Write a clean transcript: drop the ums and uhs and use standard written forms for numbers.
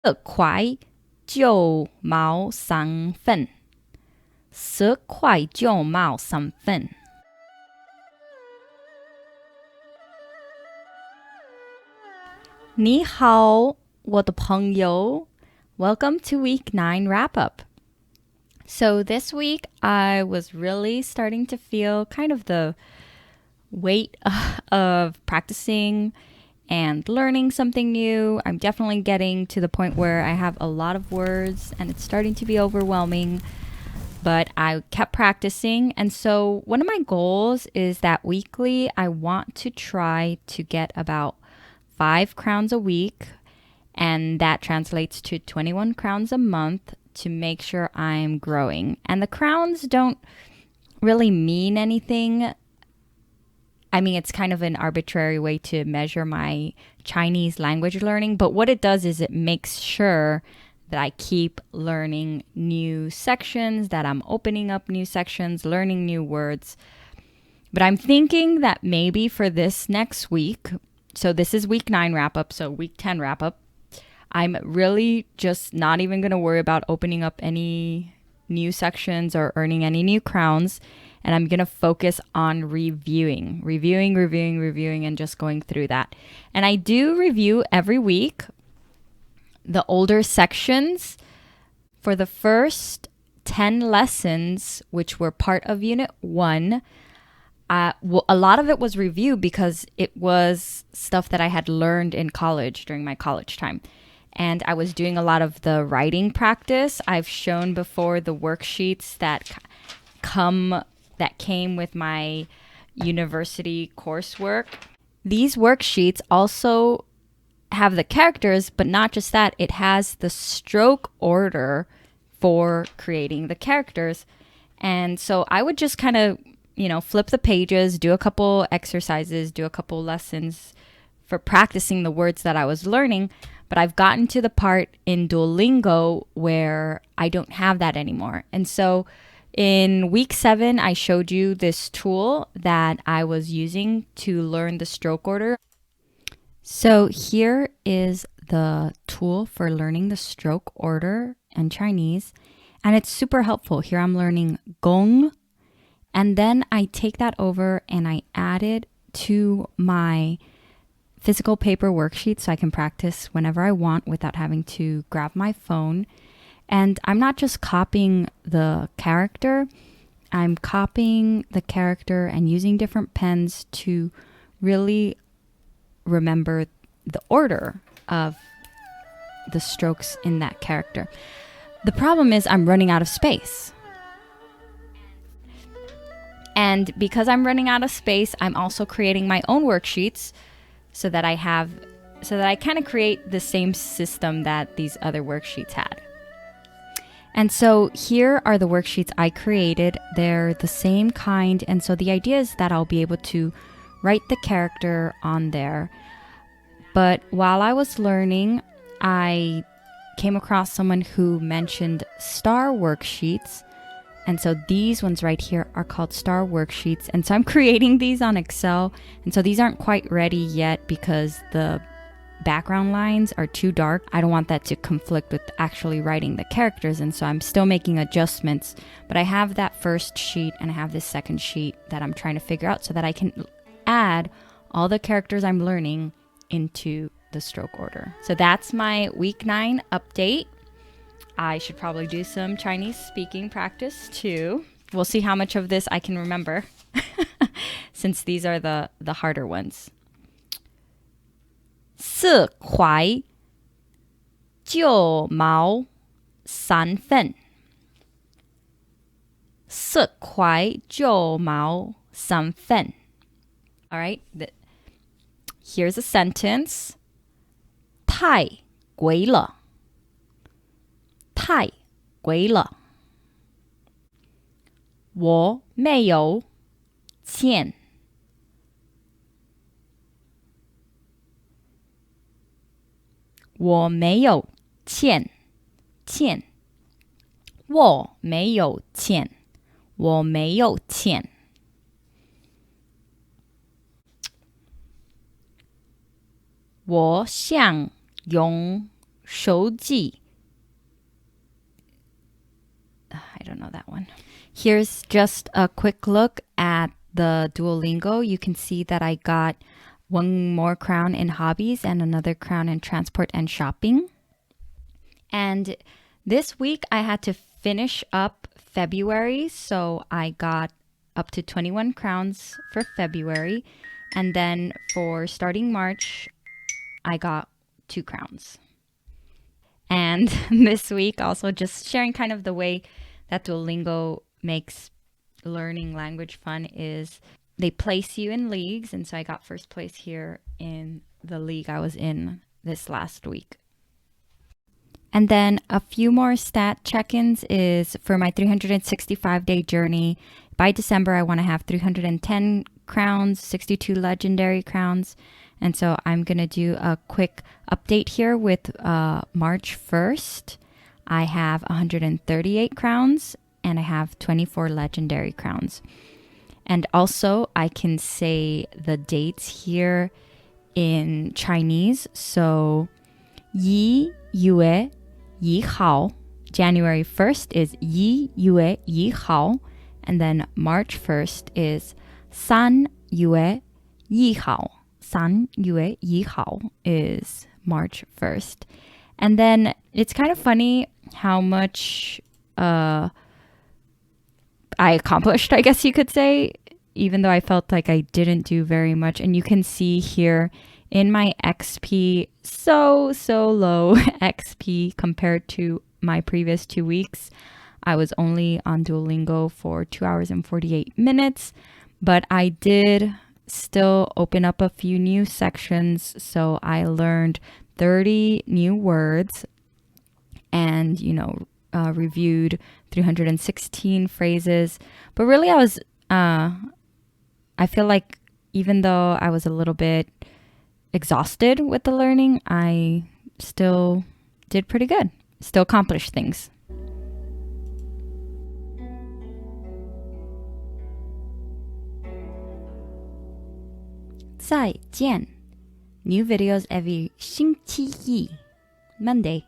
块9毛3分10块9毛3分你好，我的朋友. Welcome to week 9 wrap up. So this week I was really starting to feel kind of the weight of practicing and learning something new. I'm definitely getting to the point where I have a lot of words and it's starting to be overwhelming, but I kept practicing. And so one of my goals is that weekly I want to try to get about 5 crowns a week, and that translates to 21 crowns a month to make sure I'm growing. And the crowns don't really mean anything. I mean, it's kind of an arbitrary way to measure my Chinese language learning, but what it does is it makes sure that I keep learning new sections, that I'm opening up new sections, learning new words. But I'm thinking that maybe for this next week, so this is week 9 wrap up, so week 10 wrap up, I'm really just not even going to worry about opening up any new sections or earning any new crowns. And I'm going to focus on reviewing, and just going through that. And I do review every week the older sections for the first 10 lessons, which were part of Unit 1. A lot of it was review because it was stuff that I had learned in college during my college time. And I was doing a lot of the writing practice. I've shown before the worksheets that came with my university coursework. These worksheets also have the characters, but not just that, it has the stroke order for creating the characters. And so I would just kind of, flip the pages, do a couple exercises, do a couple lessons for practicing the words that I was learning. But I've gotten to the part in Duolingo where I don't have that anymore. And so in week 7, I showed you this tool that I was using to learn the stroke order. So here is the tool for learning the stroke order in Chinese. And it's super helpful. Here I'm learning Gong. And then I take that over and I add it to my physical paper worksheet so I can practice whenever I want without having to grab my phone. And I'm not just copying the character, I'm copying the character and using different pens to really remember the order of the strokes in that character. The problem is I'm running out of space. And because I'm running out of space, I'm also creating my own worksheets so that I kind of create the same system that these other worksheets had. And so here are the worksheets I created. They're the same kind. And so the idea is that I'll be able to write the character on there. But while I was learning, I came across someone who mentioned star worksheets. And so these ones right here are called star worksheets. And so I'm creating these on Excel. And so these aren't quite ready yet because the background lines are too dark. I don't want that to conflict with actually writing the characters. And so I'm still making adjustments. But I have that first sheet and I have this second sheet that I'm trying to figure out so that I can add all the characters I'm learning into the stroke order. So that's my week 9 update. I should probably do some Chinese speaking practice too. We'll see how much of this I can remember since these are the harder ones. 4块9毛3分4块9毛3分 All right, here's a sentence. 太贵了太贵了我没有钱我没有钱钱我没有钱我没有钱我想用手记. I don't know that one. Here's just a quick look at the Duolingo. You can see that I got one more crown in hobbies and another crown in transport and shopping. And this week I had to finish up February, so I got up to 21 crowns for February. And then for starting March, I got 2 crowns. And this week also just sharing kind of the way that Duolingo makes learning language fun is they place you in leagues. And so I got first place here in the league I was in this last week. And then a few more stat check-ins is for my 365-day journey. By December, I want to have 310 crowns, 62 legendary crowns. And so I'm going to do a quick update here with March 1st. I have 138 crowns and I have 24 legendary crowns. And also I can say the dates here in Chinese. So 1月1号, January 1st is 1月1号, and then March 1st is 3月1号. 3月1号 is March 1st. And then it's kind of funny how much I accomplished, I guess you could say, even though I felt like I didn't do very much. And you can see here in my XP, so low XP compared to my previous 2 weeks. I was only on Duolingo for 2 hours and 48 minutes, but I did still open up a few new sections. So I learned 30 new words and, reviewed 316 phrases. But really I feel like even though I was a little bit exhausted with the learning, I still did pretty good. Still accomplished things. Zai jian. New videos every 星期一, Monday.